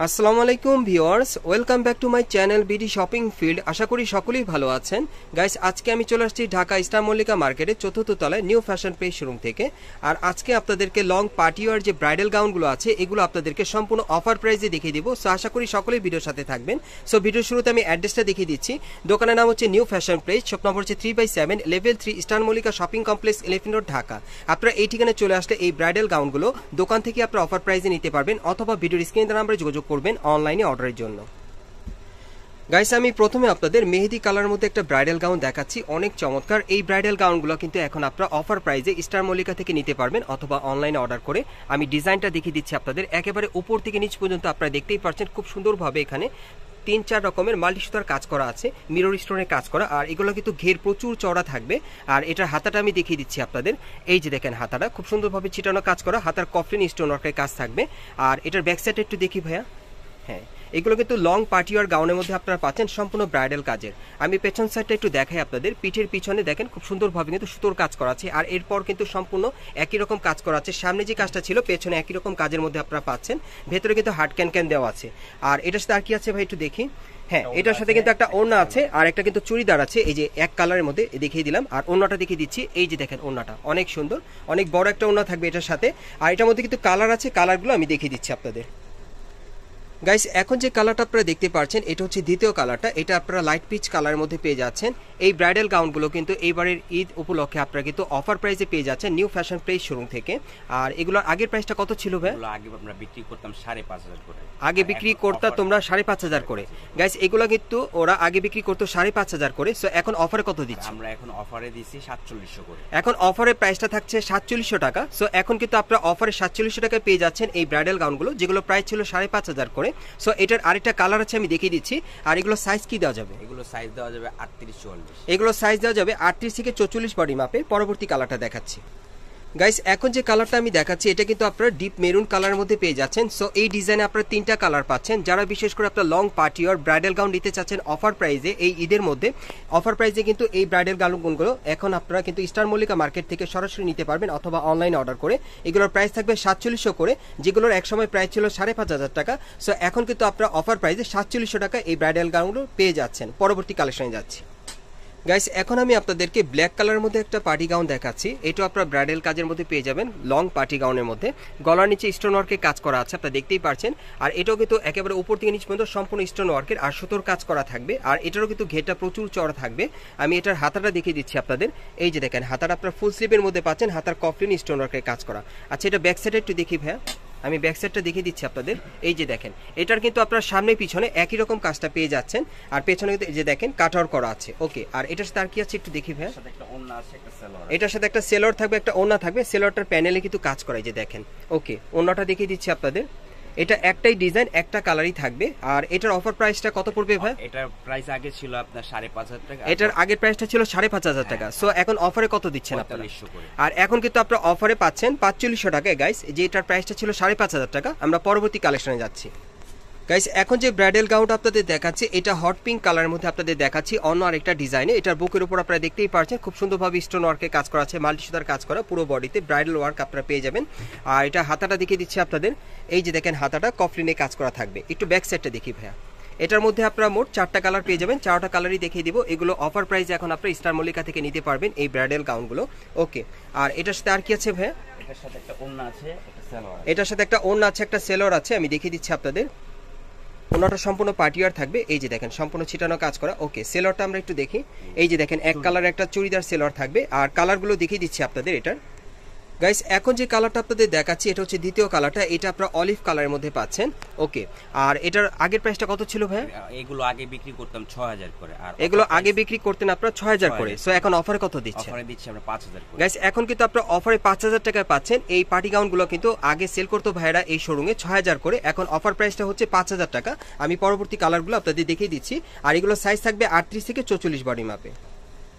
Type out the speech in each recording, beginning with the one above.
আসসালামু আলাইকুম viewers, welcome back to my channel BD shopping field. আশা করি সকলেই ভালো আছেন। গাইস, আজকে আমি চলে আসছি ঢাকা স্টার মল্লিকা মার্কেটের চতুর্থ তলায় নিউ ফ্যাশন পেজ শোরুম থেকে। আর আজকে আপনাদেরকে লং পার্টিওয়ার যে ব্রাইডাল গাউনগুলো আছে এগুলো আপনাদেরকে সম্পূর্ণ অফার প্রাইসে দেখিয়ে দিব। সো আশা করি সকলেই ভিডিওর সাথে থাকবেন। সো ভিডিওর শুরুতে আমি অ্যাড্রেসটা দেখিয়ে দিচ্ছি। দোকানের নাম হচ্ছে new fashion page, shop number হচ্ছে 3/7, level 3, star Mallika shopping complex, elephant road, Dhaka. আপনারা এই ঠিকানায় চলে আসলে এই ব্রাইডাল গাউনগুলো দোকান থেকে আপনারা অফার প্রাইসে নিতে পারবেন, অথবা ভিডিওর স্ক্রিনে নাম্বারে যোগাযোগ করবেন অনলাইনে অর্ডারের জন্য। গাইস, আমি প্রথমে আপনাদের মেহেদি কালার মধ্যে একটা ব্রাইডাল গাউন দেখাচ্ছি, অনেক চমৎকার। এই ব্রাইডাল গাউনগুলো কিন্তু এখন আপনারা অফার প্রাইসে স্টার মল্লিকা থেকে নিতে পারবেন, অথবা অনলাইনে অর্ডার করে। আমি ডিজাইনটা দেখিয়ে দিচ্ছি আপনাদের, একেবারে উপর থেকে নিচ পর্যন্ত আপনারা দেখতেই পাচ্ছেন খুব সুন্দরভাবে এখানে 3-4 রকমের মাল্টি সুতার কাজ করা আছে, মিরর স্টোনের কাজ করা। আর এগুলো কিন্তু ঘের প্রচুর চওড়া থাকবে। আর এটার হাতাটা আমি দেখিয়ে দিচ্ছি আপনাদের, এই যে দেখেন হাতাটা খুব সুন্দরভাবে ছিটানো কাজ করা, হাতার কফলিন স্টোন ওয়ার্কের কাজ থাকবে। আর এটার ব্যাক সাইডটা একটু দেখি ভাইয়া। হ্যাঁ, এগুলো কিন্তু লং পার্টিওয়ার গাউনের মধ্যে আপনারা পাচ্ছেন সম্পূর্ণ ব্রাইডাল কাজের। আমি পেছন সাইডটা একটু দেখাই আপনাদের, পিঠের পিছনে দেখেন খুব সুন্দরভাবে কিন্তু সুতোর কাজ করা আছে। আর এরপর কিন্তু সম্পূর্ণ একই রকম কাজ করা আছে, সামনে যে কাজটা ছিল পেছনে একই রকম কাজের মধ্যে আপনারা পাচ্ছেন। ভেতরে কিন্তু হার্ড ক্যান দেওয়া আছে। আর এটার সাথে আর কি আছে ভাই একটু দেখি। হ্যাঁ, এটার সাথে কিন্তু একটা ওড়না আছে, আর একটা কিন্তু চুড়িদার আছে, এই যে এক কালারের মধ্যে দেখিয়ে দিলাম। আর ওড়নাটা দেখিয়ে দিচ্ছি, এই যে দেখেন ওড়নাটা অনেক সুন্দর, অনেক বড় একটা ওড়না থাকবে এটার সাথে। আর এটার মধ্যে কিন্তু কালার আছে, কালারগুলো আমি দেখিয়ে দিচ্ছি আপনাদের। গাইস, এখন যে কালারটা আপনারা দেখতে পাচ্ছেন এটা হচ্ছে দ্বিতীয় কালারটা, এটা আপনারা লাইট পিচ কালারের মধ্যে পেয়ে যাচ্ছেন। এই ব্রাইডাল গাউনগুলো কিন্তু এইবারের ঈদ উপলক্ষে আপনারা কিন্তু অফার প্রাইসে পেয়ে যাচ্ছেন নিউ ফ্যাশন প্লেস শোরুম থেকে। আর এগুলোর আগের প্রাইসটা কত ছিল ভাই? আগে আমরা বিক্রি করতাম 5,500 করে। আগে বিক্রি করতা তোমরা 5,500 করে। গাইস, এগুলো কিন্তু ওরা আগে বিক্রি করতো 5,500 করে। সো এখন অফারে কত দিচ্ছে? আমরা এখন অফারে দিছি 4700 করে। এখন অফারের প্রাইসটা থাকছে 4700 টাকা। সো এখন কিন্তু আপনারা অফারে 4700 টাকায় পেয়ে যাচ্ছেন এই ব্রাইডাল গাউনগুলো, যেগুলো প্রাইস ছিল 5,500 করে। সো এটার আরেকটা কালার আছে, আমি দেখিয়ে দিচ্ছি। আর এগুলো সাইজ কি দেওয়া যাবে? এগুলো সাইজ দেওয়া যাবে 38-44। এগুলো সাইজ দেওয়া যাবে 38 থেকে 44 বডি মাপে। পরবর্তী কালারটা দেখাচ্ছি। গাইস, এখন যে কালারটা আমি দেখাচ্ছি এটা কিন্তু আপনারা ডিপ মেরুন কালারের মধ্যে পেয়ে যাচ্ছেন। সো এই ডিজাইনে আপনারা 3টা কালার পাচ্ছেন। যারা বিশেষ করে আপনারা লং পার্টি আর ব্রাইডাল গাউন নিতে চাচ্ছেন অফার প্রাইসে এই ঈদের মধ্যে, অফার প্রাইসে কিন্তু এই ব্রাইডাল গাউনগুলো এখন আপনারা কিন্তু স্টার মল্লিকা মার্কেট থেকে সরাসরি নিতে পারবেন, অথবা অনলাইনে অর্ডার করে। এগুলোর প্রাইস থাকবে 4700 করে, যেগুলোর একসময় প্রাইস ছিল 5,500 টাকা। সো এখন কিন্তু আপনারা অফার প্রাইসে 4700 টাকা এই ব্রাইডাল গাউনগুলো পেয়ে যাচ্ছেন। পরবর্তী কালেকশনে যাচ্ছি। গাইস, এখন আমি আপনাদেরকে ব্ল্যাক কালারের মধ্যে একটা পার্টি গাউন দেখাচ্ছি। এটা আপনারা ব্রাইডাল কাজের মধ্যে পেয়ে যাবেন, লং পার্টি গাউনের মধ্যে। গলার নিচে স্টোন ওয়ার্কের কাজ করা আছে, আপনারা দেখতেই পাচ্ছেন। আর এটাও কিন্তু একেবারে উপর থেকে নিচ পর্যন্ত সম্পূর্ণ স্টোন ওয়ার্কের আর সুতোর কাজ করা থাকবে। আর এটারও কিন্তু ঘেরটা প্রচুর চড়া থাকবে। আমি এটার হাতাটা দেখিয়ে দিচ্ছি আপনাদের, এই যে দেখেন হাতাটা আপনারা ফুল স্লিভের মধ্যে পাচ্ছেন, হাতার কফলিন স্টোন ওয়ার্কের কাজ করা। আচ্ছা, এটা ব্যাক সাইডে একটু দেখি ভাইয়া। আমি ব্যাক সাইডটা দেখিয়ে দিচ্ছি আপনাদের, এই যে দেখেন এটার কিন্তু আপনারা সামনে পিছনে একই রকম কাজটা পেয়ে যাচ্ছেন। আর পেছনে কিন্তু এই যে দেখেন কাটআউট করা আছে। ওকে, আর এটার সাথে আর কি আছে একটু দেখি ভাই। এটার সাথে একটা সেলর থাকবে, একটা ওড়না থাকবে। সেলরটার প্যানেলে কিন্তু কাজ করা, এই যে দেখেন। ওকে, ওড়নাটা দেখিয়ে দিচ্ছি আপনাদের। এটা একটাই ডিজাইন, একটা কালারই থাকবে। আর এটার অফার প্রাইসটা কত পড়বে ভাই? এটার প্রাইস আগে ছিল আপনার 5,500 টাকা। এটার আগের প্রাইসটা ছিল 5,500 টাকা। সো এখন অফারে কত দিচ্ছেন আপনারা? 4500 করে। আর এখন কিন্তু আপনারা অফারে পাচ্ছেন 4500 টাকায়। গাইস, যে এটার প্রাইসটা ছিল 5,500 টাকা। আমরা পরবর্তী কালেকশনে যাচ্ছি। গাইস, এখন যে ব্রাইডাল গাউনটা আপনাদের দেখাচ্ছি এটা হট পিঙ্ক কালারের মধ্যে আপনাদের দেখাচ্ছি, অন্য আরেকটা ডিজাইনে। এটার বুকের উপর আপনারা দেখতেই পাচ্ছেন খুব সুন্দরভাবে স্টোন ওয়ার্কের কাজ করা আছে, মাল্টি সুতার কাজ করা, পুরো বডিতে ব্রাইডাল ওয়ার্ক আপনারা পেয়ে যাবেন। আর এটা হাতাটা দেখিয়ে দিচ্ছি আপনাদের, এই যে দেখেন হাতাটা কফলিনে কাজ করা থাকবে। একটু ব্যাক সাইডটা দেখি ভাইয়া। এটার মধ্যে আপনারা মোট 4টা কালার পেয়ে যাবেন, 4টা কালারই দেখিয়ে দিব। এগুলো অফার প্রাইসে এখন আপনারা স্টার মল্লিকা থেকে নিতে পারবেন এই ব্রাইডাল গাউনগুলো। ওকে, আর এটার সাথে আর কি আছে ভাইয়া? এটার সাথে একটা ওড়না আছে, একটা সালোয়ার। এটার সাথে একটা ওড়না আছে, একটা সেলর আছে। আমি দেখিয়ে দিচ্ছি আপনাদের। ওনাটা সম্পূর্ণ পার্টিওয়ার থাকবে, এই যে দেখেন সম্পূর্ণ ছিটানো কাজ করা। ওকে, সেলরটা আমরা একটু দেখি। এই যে দেখেন এক কালার একটা চুড়িদার সেলর থাকবে। আর কালারগুলো দেখিয়ে দিচ্ছি আপনাদের এটার। গাইস, এখন যে কালারটা আপনাদের দেখাচ্ছি এটা হচ্ছে দ্বিতীয় কালারটা, এটা আপনারা অলিভ কালারের মধ্যে পাচ্ছেন। ওকে, আর এটার আগের প্রাইসটা কত ছিল ভাই? এগুলো আগে বিক্রি করতাম 6000 করে। আর এগুলো আগে বিক্রি করতেন আপনারা 6000 করে। সো এখন অফারে কত দিচ্ছে? অফারে দিচ্ছি আমরা 5000 করে। গাইস, এখন কিন্তু আপনারা অফারে 5000 টাকায় পাচ্ছেন। এই পার্টি গাউনগুলো কিন্তু আগে সেল করতো ভাইরা এই শোরুমে 6000 করে, এখন অফার প্রাইসটা হচ্ছে 5000 টাকা। আমি পরবর্তী কালারগুলো আপনাদের দেখিয়ে দিচ্ছি। আর এগুলো সাইজ থাকবে 38 থেকে 44 বডি মাপে।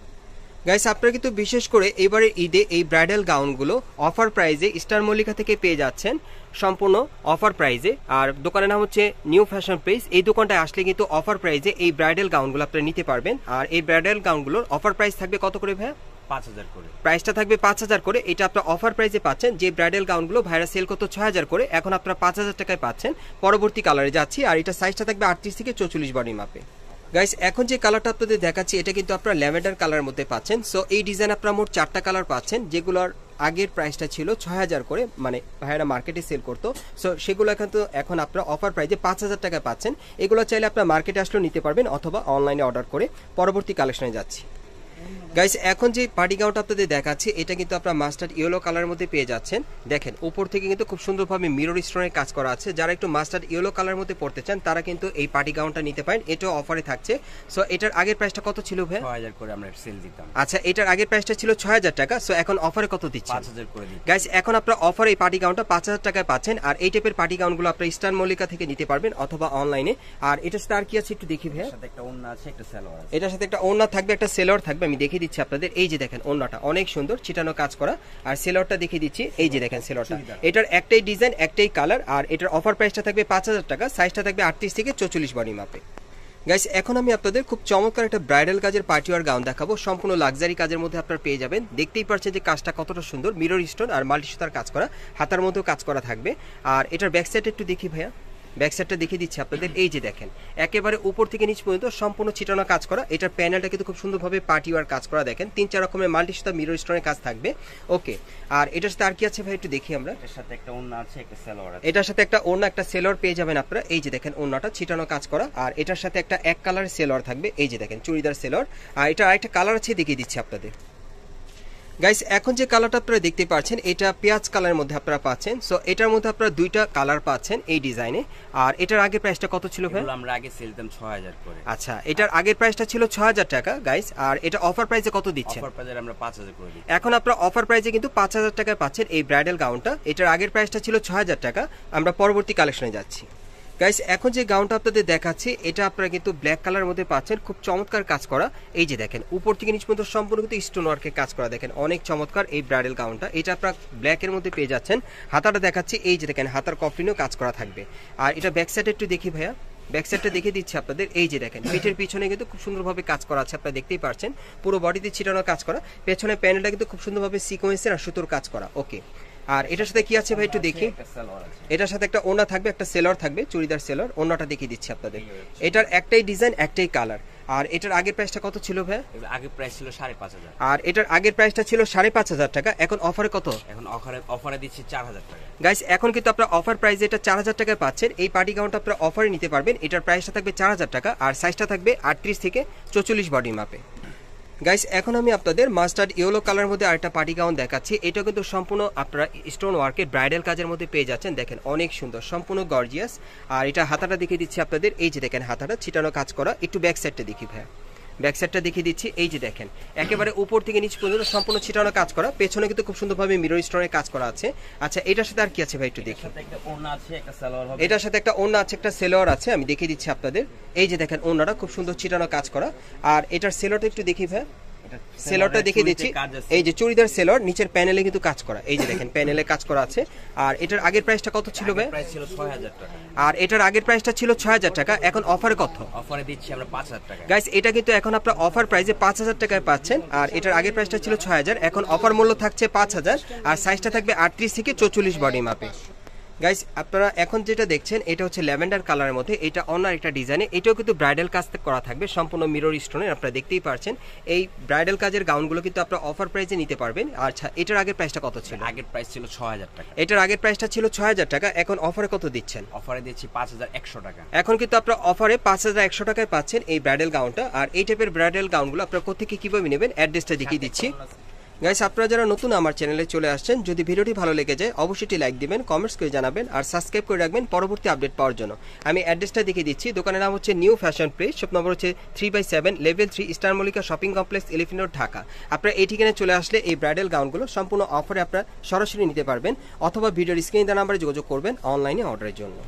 গাইস, আপনারা কিন্তু বিশেষ করে এবারে ঈদে এই ব্রাইডাল গাউনগুলো অফার প্রাইসে স্টার মল্লিকা থেকে পেয়ে যাচ্ছেন, সম্পূর্ণ অফার প্রাইসে। আর দোকানের নাম হচ্ছে নিউ ফ্যাশন প্লেস। এই দোকানটায় আসলে কিন্তু অফার প্রাইসে এই ব্রাইডাল গাউনগুলো আপনারা নিতে পারবেন। আর এই ব্রাইডাল গাউনগুলোর অফার প্রাইস থাকবে কত করে ভাই? 5000 করে। প্রাইসটা থাকবে 5000 করে। এটা আপনারা অফার প্রাইসে পাচ্ছেন। যে ব্রাইডাল গাউনগুলো ভাইরা সেল করতো 6000 করে, এখন আপনারা 5000 টাকায় পাচ্ছেন। পরবর্তী কালারে যাচ্ছি, আর এটা সাইজটা থাকবে 38 থেকে 44 বডি মাপে। গাইস এখন যে কালারটা আপনাদের দেখাচ্ছি এটা কিন্তু আপনারা ল্যাভেন্ডার কালারের মধ্যে পাচ্ছেন। সো এই ডিজাইন আপনারা মোট 4টা কালার পাচ্ছেন, যেগুলোর আগের প্রাইসটা ছিল 6000 করে, মানে ভাইরা মার্কেটে সেল করতো। সো সেগুলো এখন আপনারা অফার প্রাইসে 5000 টাকায় পাচ্ছেন। এগুলো চাইলে আপনারা মার্কেটে আসলেও নিতে পারবেন অথবা অনলাইনে অর্ডার করে। পরবর্তী কালেকশনে যাচ্ছি। গাইস এখন যে পার্টি গাউনটা আপনাদের দেখাচ্ছি এটা কিন্তু আপনারা মাস্টার্ড ইয়েলো কালারের মধ্যে পেয়ে যাচ্ছেন। দেখেন উপর থেকে কিন্তু খুব সুন্দরভাবে মিরর স্টোনের কাজ করা আছে। যারা একটু মাস্টার্ড ইয়েলো কালারের মধ্যে পড়তে চান তারা কিন্তু এই পার্টি গাউনটা নিতে পারেন, এটাও অফারে থাকছে। সো এটার আগের প্রাইসটা কত ছিল ভাই? 6000 করে আমরা সেল দিতাম। আচ্ছা, এটার আগের প্রাইসটা ছিল 6000 টাকা। সো এখন অফারে কত দিচ্ছেন? 5000 করে দিচ্ছি। গাইস এখন আপনারা অফারে এই পার্টি গাউনটা 5000 টাকায় পাচ্ছেন। আর এই টাইপের পার্টি গাউনগুলো আপনারা ইস্টার্ন মল্লিকা থেকে নিতে পারবেন অথবা অনলাইনে। আর এটার সাথে আর কি আছে একটু দেখি ভাই। এর সাথে একটা ওড়না আছে, একটা সালোয়ার আছে। এটার সাথে একটা ওড়না থাকবে, একটা সেলর থাকবে। আমি দেখিয়ে দিচ্ছি আপনাদের। এই যে দেখেন ওড়নাটা অনেক সুন্দর ছিটানো কাজ করা, আর সেলরটা দেখিয়ে দিচ্ছি। এই যে দেখেন সেলরটা, এটার একটাই ডিজাইন একটাই কালার। আর এটার অফার প্রাইসটা থাকবে 5000 টাকা, সাইজটা থাকবে 38 থেকে 44 বডি মাপে। গাইস এখন আমি আপনাদের খুব চমৎকার একটা ব্রাইডাল কাজের পার্টিওয়ার গাউন দেখাবো। সম্পূর্ণ লাক্সারি কাজের মধ্যে আপনারা পেয়ে যাবেন। দেখতেই পাচ্ছেন যে কাজটা কতটা সুন্দর, মিরর স্টোন আর মাল্টি সুতার কাজ করা, হাতার মধ্যেও কাজ করা থাকবে। আর এটার ব্যাক সাইড একটু দেখি ভাইয়া, ব্যাক সাইডটা দেখিয়ে দিচ্ছি আপনাদের। এই যে দেখেন একেবারে উপর থেকে নিচ পর্যন্ত সম্পূর্ণ ছিটানো কাজ করা। এটার প্যানেলটা কিন্তু খুব সুন্দরভাবে পার্টিওয়ার কাজ করা। দেখেন 3-4 রকমের মাল্টি সুতা মিরর স্টোনের কাজ থাকবে। ওকে, আর এটার সাথে আর কি আছে ভাই একটু দেখি আমরা। এর সাথে একটা ওড়না আছে, একটা সালোয়ার আছে। এটার সাথে একটা ওড়না একটা সেলর পেয়ে যাবেন আপনারা। এই যে দেখেন ওড়নাটা ছিটানো কাজ করা, আর এটার সাথে একটা এক কালারের সেলর থাকবে। এই যে দেখেন চুড়িদার সেলর। আর এটা আরেকটা কালার আছে, দেখিয়ে দিচ্ছি আপনাদের। গাইস এখন যে কালারটা আপনারা দেখতে পাচ্ছেন এটা পেঁয়াজ কালারের মধ্যে আপনারা পাচ্ছেন। সো এটার মধ্যে আপনারা 2টা কালার পাচ্ছেন এই ডিজাইনে। আর এটার আগের প্রাইসটা কত ছিল ভাই? এগুলো আমরা আগে সেল দিতাম 6000 করে। আচ্ছা, এটার আগের প্রাইসটা ছিল 6000 টাকা গাইস। আর এটা অফার প্রাইসে কত দিচ্ছেন? অফার প্রাইসে আমরা 5000 করে দিই। এখন আপনারা অফার প্রাইসে কিন্তু 5000 টাকায় পাচ্ছেন এই ব্রাইডাল গাউনটা। এটার আগের প্রাইসটা ছিল 6000 টাকা। আমরা পরবর্তী কালেকশনে যাচ্ছি। গাইস এখন যে গাউনটা আপনাদের দেখাচ্ছি এটা আপনারা কিন্তু ব্ল্যাক কালারের মধ্যে পাচ্ছেন, খুব চমৎকার কাজ করা। এই যে দেখেন উপর থেকে নিচ পর্যন্ত সম্পূর্ণ কিন্তু স্টোন ওয়ার্কের কাজ করা। দেখেন অনেক চমৎকার এই ব্রাইডাল গাউনটা। এটা আপনারা ব্ল্যাকের মধ্যে পেয়ে যাচ্ছেন। হাতাটা দেখাচ্ছি, এই যে দেখেন হাতার কফলিনও কাজ করা থাকবে। আর এটা ব্যাক সাইড একটু দেখি ভাইয়া, ব্যাক সাইডটা দেখিয়ে দিচ্ছি আপনাদের। এই যে দেখেন পিঠের পিছনে কিন্তু খুব সুন্দরভাবে কাজ করা আছে, আপনারা দেখতেই পাচ্ছেন। পুরো বডিতে ছিটানো কাজ করা, পেছনে প্যানেলটা কিন্তু খুব সুন্দরভাবে সিকোয়েন্সের আর সুতোর কাজ করা। ওকে, আর এটার সাথে কি আছে ভাই একটু দেখি। এটার সাথে একটা ওড়না থাকবে, একটা সেলর থাকবে, চুড়িদার সেলর। ওড়নাটা দেখিয়ে দিচ্ছি আপনাদের। এটার একটাই ডিজাইন একটাই কালার। আর এটার আগের প্রাইসটা কত ছিল ভাই? আগের প্রাইস ছিল 5500। আর এটার আগের প্রাইসটা ছিল 5500 টাকা। এখন অফারে কত? এখন অফারে দিচ্ছি 4000 টাকা। গাইস এখন কিন্তু আপনারা অফার প্রাইসে এটা 4000 টাকায় পাচ্ছেন। এই পার্টি গাউনটা আপনারা অফারে নিতে পারবেন। এটার প্রাইসটা থাকবে 4000 টাকা, আর সাইজটা থাকবে 38 থেকে 44 বডি মাপে। গাইস এখন আমি আপনাদের মাস্টার্ড ইয়েলো কালারের মধ্যে আরেকটা পার্টি গাউন দেখাচ্ছি। এটা কিন্তু সম্পূর্ণ আপনারা স্টোন ওয়ার্কের ব্রাইডাল কাজের মধ্যে পেয়ে যাচ্ছেন। দেখেন অনেক সুন্দর, সম্পূর্ণ গর্জিয়াস। আর এটা হাতাটা দেখিয়ে দিচ্ছি আপনাদের। এই যে দেখেন হাতাটা ছিটানো কাজ করা। একটু ব্যাক সাইডটা দেখি ভাই, ব্যাক সাইডটা দেখিয়ে দিচ্ছি। এই যে দেখেন একেবারে উপর থেকে নিচ পর্যন্ত সম্পূর্ণ ছিটানো কাজ করা, পেছনে কিন্তু খুব সুন্দরভাবে মিরর স্টোনের কাজ করা আছে। আচ্ছা, এটার সাথে আর কি আছে ভাই একটু দেখি। একটা ওড়না আছে, একটা সালোয়ার হবে। এটার সাথে একটা ওড়না আছে, একটা সেলোয়ার আছে। আমি দেখিয়ে দিচ্ছি আপনাদের। এই যে দেখেন ওড়নাটা খুব সুন্দর ছিটানো কাজ করা। আর এটার সেলোয়ারটা একটু দেখি ভাই, সেলরটা দেখিয়ে দিচ্ছি। এই যে চুড়িদার সেলর, নিচের প্যানেলে কিন্তু কাজ করা। এই যে দেখেন প্যানেলে কাজ করা আছে। আর এটার আগের প্রাইসটা কত ছিল ভাই? প্রাইস ছিল 6000 টাকা। আর এটার আগের প্রাইসটা ছিল 6000 টাকা। এখন অফারে কত? অফারে দিচ্ছি আমরা 5000 টাকা। গাইস এটা কিন্তু এখন আপনারা অফার প্রাইসে 5000 টাকায় পাচ্ছেন। আর এটার আগের প্রাইসটা ছিল 6000, এখন অফার মূল্য থাকছে 5000। আর সাইজটা থাকবে 38 থেকে 44 বডি মাপে। গাইস আপনারা এখন যেটা দেখছেন এটা হচ্ছে ল্যাভেন্ডার কালারের মধ্যে। এটা অন্য একটা ডিজাইনে, এটাও কিন্তু ব্রাইডাল কাজ করা থাকবে, সম্পূর্ণ মিরর স্টোনের। আপনারা দেখতেই পাচ্ছেন এই ব্রাইডাল কাজের গাউনগুলো কিন্তু আপনারা অফার প্রাইসে নিতে পারবেন। আচ্ছা, এটার আগের প্রাইসটা কত ছিল? আগের প্রাইস ছিল 6000 টাকা। এটার আগের প্রাইসটা ছিল 6000 টাকা। এখন অফারে কত দিচ্ছেন? অফারে দিচ্ছি 5100 টাকা। এখন কিন্তু আপনারা অফারে 5100 টাকায় পাচ্ছেন এই ব্রাইডাল গাউনটা। আর এই টাইপের ব্রাইডাল গাউনগুলো আপনারা কোথেকে কিভাবে নেবেন অ্যাড্রেসটা দেখিয়ে দিচ্ছি। গাইস আপনারা যারা নতুন আমার চ্যানেলে চলে আসছেন, যদি ভিডিওটি ভালো লেগে যায় অবশ্যই লাইক দিবেন, কমেন্টস করে জানাবেন, আর সাবস্ক্রাইব করে রাখবেন পরবর্তী আপডেট পাওয়ার জন্য। আমি অ্যাড্রেসটা দেখিয়ে দিচ্ছি। দোকানের নাম হচ্ছে new fashion place, shop number হচ্ছে 3/7, level 3, eastern Mallika shopping complex, elephant road, Dhaka. আপনারা এই ঠিকানায় চলে আসলে এই ব্রাইডাল গাউনগুলো সম্পূর্ণ অফারে আপনারা সরাসরি নিতে পারবেন, অথবা ভিডিওর স্ক্রিনে দেওয়া নাম্বারে যোগাযোগ করবেন অনলাইনে অর্ডারের জন্য।